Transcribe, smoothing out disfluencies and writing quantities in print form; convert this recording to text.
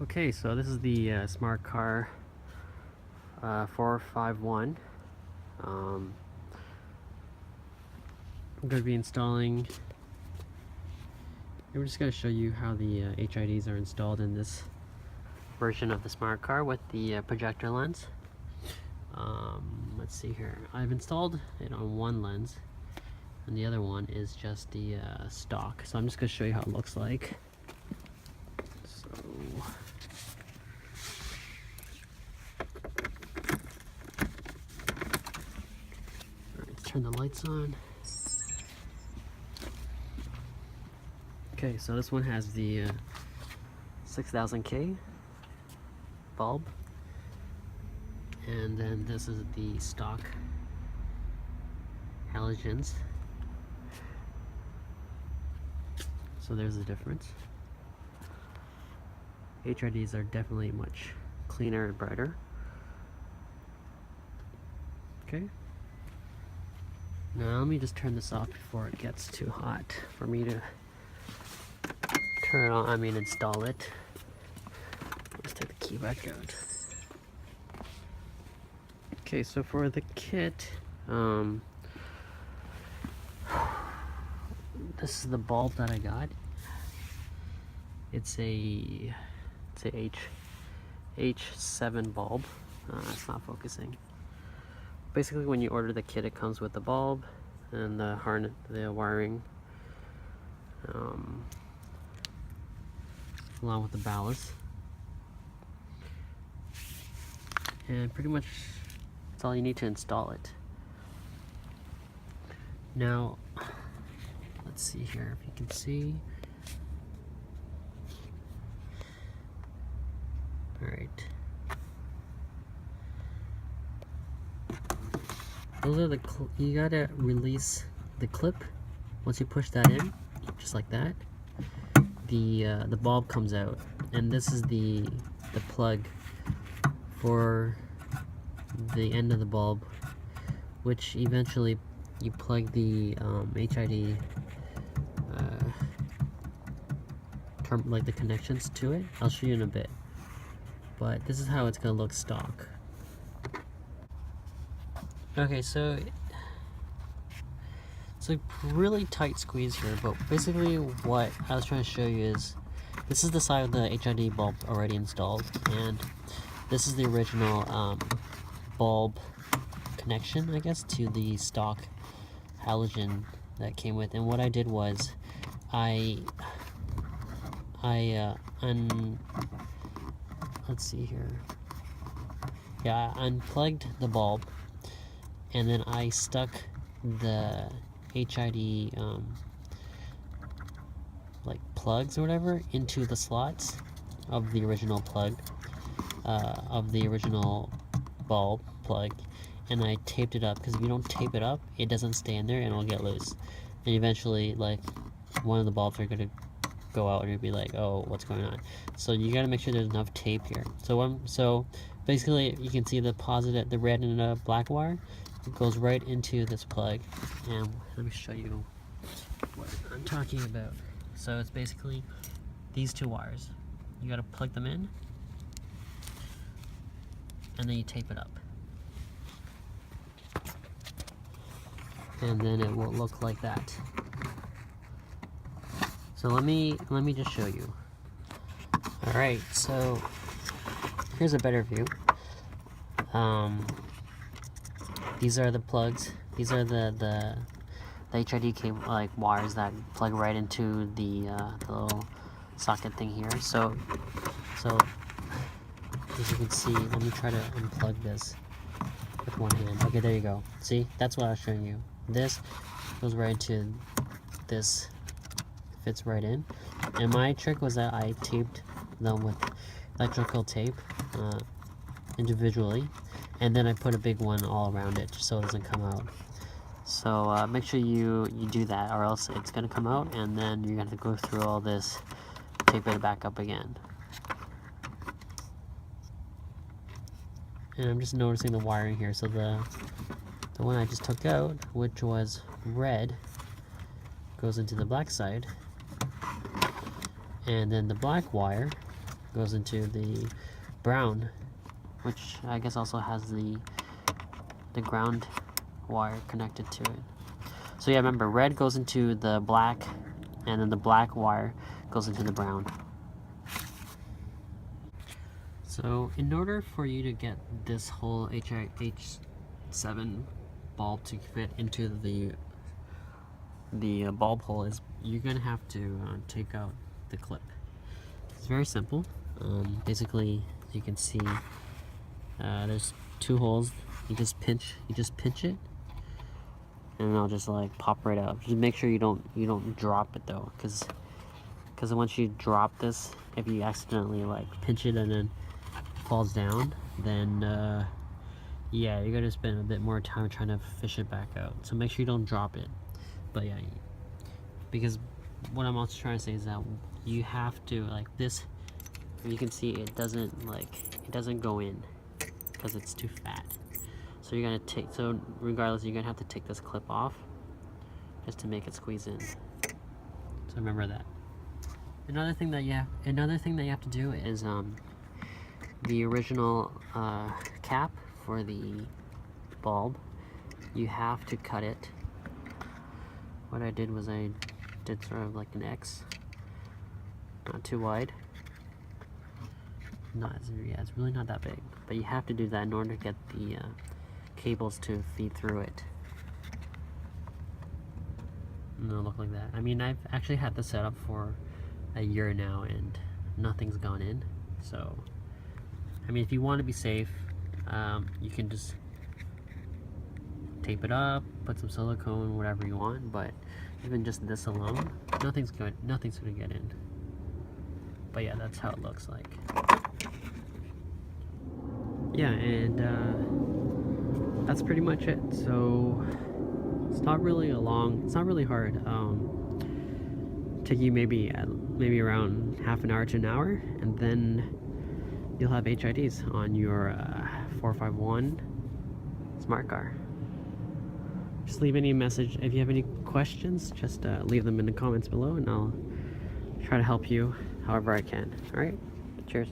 Okay, so this is the Smart Car 451. I'm going to be installing. We're just going to show you how the HIDs are installed in this version of the Smart Car with the projector lens. Let's see here. I've installed it on one lens, and the other one is just the stock. So I'm just going to show you how it looks like. So. Let's turn the lights on. Okay, so this one has the 6000K bulb, and then this is the stock halogens. So there's the difference. HIDs are definitely much cleaner and brighter. Okay. Now let me just turn this off before it gets too hot for me to turn it on, install it. Let's take the key back out. Okay, so for the kit, this is the bulb that I got. It's a H7 bulb. It's not focusing. Basically, when you order the kit, it comes with the bulb and the harness, the wiring, along with the ballast, and pretty much that's all you need to install it. Now, let's see here if you can see. All right. Those are you gotta release the clip. Once you push that in, just like that, the bulb comes out, and this is the plug for the end of the bulb, which eventually you plug the HID like the connections to it. I'll show you in a bit, but this is how it's gonna look stock. Okay, so it's a really tight squeeze here, but basically what I was trying to show you is this is the side of the HID bulb already installed, and this is the original bulb connection, I guess, to the stock halogen that came with. And what I did was let's see here. Yeah, I unplugged the bulb, and then I stuck the HID like plugs or whatever into the slots of the original plug, of the original bulb plug, and I taped it up, because if you don't tape it up, it doesn't stay in there and it'll get loose, and eventually like one of the bulbs are going to go out and you'll be like, oh, what's going on? So you got to make sure there's enough tape here. So basically you can see the positive, the red and the black wire, it goes right into this plug. And let me show you what I'm talking about. So it's basically these two wires. You got to plug them in, and then you tape it up, and then it will look like that. So let me just show you. All right, so here's a better view. These are the plugs. These are the HID cable, like wires that plug right into the little socket thing here. So as you can see, let me try to unplug this with one hand. Okay, there you go. See, that's what I was showing you. This goes right into this, fits right in. And my trick was that I taped them with electrical tape individually, and then I put a big one all around it so it doesn't come out. So make sure you do that, or else it's gonna come out, and then you're gonna go through all this, tape it back up again. And I'm just noticing the wiring here. So the one I just took out, which was red, goes into the black side, and then the black wire goes into the brown, which I guess also has the ground wire connected to it. So yeah, remember, red goes into the black, and then the black wire goes into the brown. So in order for you to get this whole H7 bulb to fit into the bulb hole, is you're gonna have to take out the clip. It's very simple. Basically, as you can see, there's 2 holes. You just pinch it, and it'll just like pop right out. Just make sure you don't drop it though, because once you drop this, if you accidentally like pinch it and then falls down, then yeah, you're gonna spend a bit more time trying to fish it back out. So make sure you don't drop it. But yeah, because what I'm also trying to say is that you have to, like this, you can see it doesn't go in because it's too fat. So you're gonna so regardless, you're gonna have to take this clip off just to make it squeeze in. So remember that. Another thing that you have to do is the original cap for the bulb, you have to cut it. What I did was I did sort of like an X, not too wide. It's really not that big, but you have to do that in order to get the cables to feed through it. And it'll look like that. I mean, I've actually had this set up for a year now, and nothing's gone in. So, I mean, if you want to be safe, you can just tape it up, put some silicone, whatever you want. But even just this alone, nothing's gonna get in. But yeah, that's how it looks like. Yeah, and that's pretty much it. So it's not really hard. Take you maybe around half an hour to an hour, and then you'll have HIDs on your 451 smart car. Just leave any message. If you have any questions, just leave them in the comments below, and I'll try to help you however I can. Alright? Cheers.